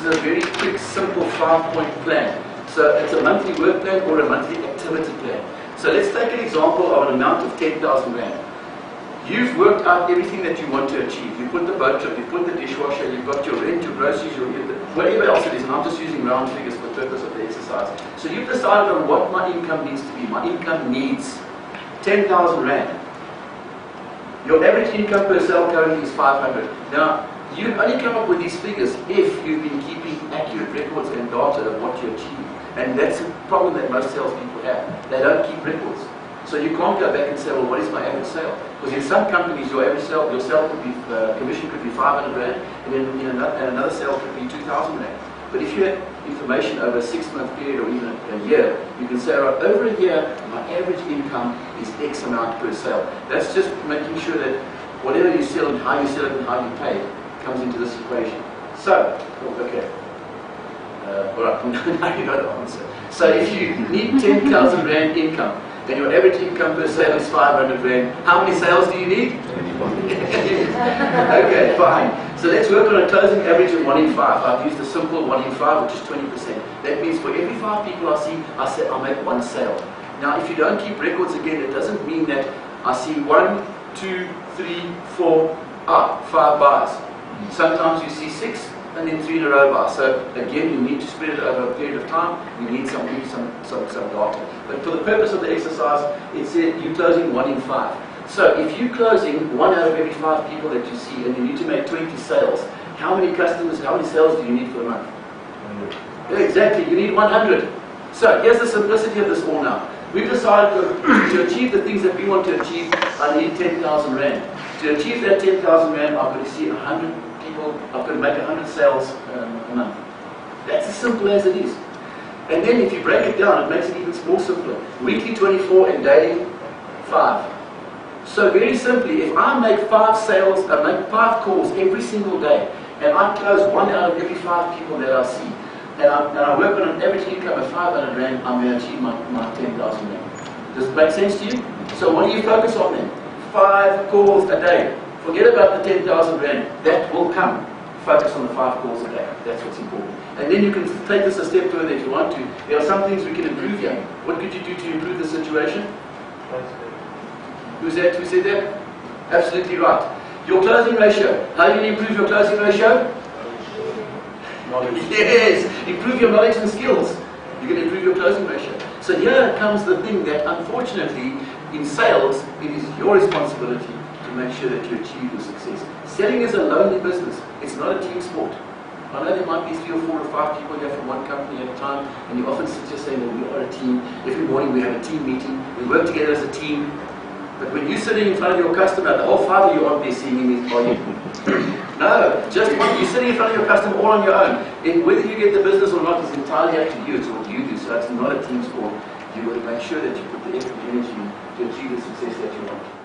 is a very quick, simple 5-point plan. So it's a monthly work plan or a monthly activity plan. So let's take an example of an amount of 10,000 Rand. You've worked out everything that you want to achieve. You put the boat trip, you put the dishwasher, you've got your rent, your groceries, whatever else it is, and I'm just using round figures for the purpose of the exercise. So you've decided on what my income needs to be. My income needs 10,000 Rand. Your average income per sale currently is 500. Now, you only come up with these figures if you've been keeping accurate records and data of what you achieve. And that's a problem that most salespeople have. They don't keep records. So you can't go back and say, well, what is my average sale? Because in some companies, your average sale, your sale could be, commission could be 500 Rand, and then another sale could be 2,000 Rand. But if you had information over a 6-month period or even a year, you can say, right, over a year, my average income is X amount per sale. That's just making sure that whatever you sell and how you sell it and how you pay it comes into this equation. So, okay. All right, now you know the answer. So if you need 10,000 Rand income, and your average income per sale is 500 Rand, how many sales do you need? Okay, fine. So let's work on a closing average of 1 in 5. I've used a simple 1 in 5, which is 20%. That means for every 5 people I see, I make 1 sale. Now, if you don't keep records again, it doesn't mean that I see 1, 2, 3, 4, 5 buys. Sometimes you see 6 and then 3 in a row buys. So again, you need to spread it over a period of time. You need some data. But for the purpose of the exercise, it said you're closing 1 in 5. So if you're closing 1 out of every 5 people that you see, and you need to make 20 sales, how many customers, how many sales do you need for a month? 100. Yeah, exactly, you need 100. So here's the simplicity of this all now. We've decided to achieve the things that we want to achieve, I need 10,000 Rand. To achieve that 10,000 Rand, I've got to see 100 people, I've got to make 100 sales a month. That's as simple as it is. And then if you break it down, it makes it even more simpler. Weekly 24 and daily 5. So very simply, if I make 5 sales, I make 5 calls every single day, and I close 1 out of every 5 people that I see, and I work on an average income of 500 Rand, I'm going to achieve my 10,000 Rand. Does it make sense to you? So what do you focus on then? 5 calls a day. Forget about the 10,000 Rand. That will come. Focus on the 5 calls a day. That's what's important. And then you can take this a step further if you want to. There are some things we can improve here. What could you do to improve the situation? Who's that? Who said that? Absolutely right. Your closing ratio. How do you improve your closing ratio? Knowledge. Yes. Improve your knowledge and skills. You can improve your closing ratio. So here comes the thing that unfortunately in sales, it is your responsibility to make sure that you achieve your success. Selling is a lonely business. It's not a team sport. I know there might be 3 or 4 or 5 people here from one company at a time, and you often sit here saying, well, we are a team. Every morning we have a team meeting. We work together as a team. But when you're sitting in front of your customer, the whole 5 of you aren't there seeing him, are you? No, just when you're sitting in front of your customer all on your own. And whether you get the business or not is entirely up to you. It's what you do. So it's not a team sport. You've got to make sure that you put the effort and energy to achieve the success that you want.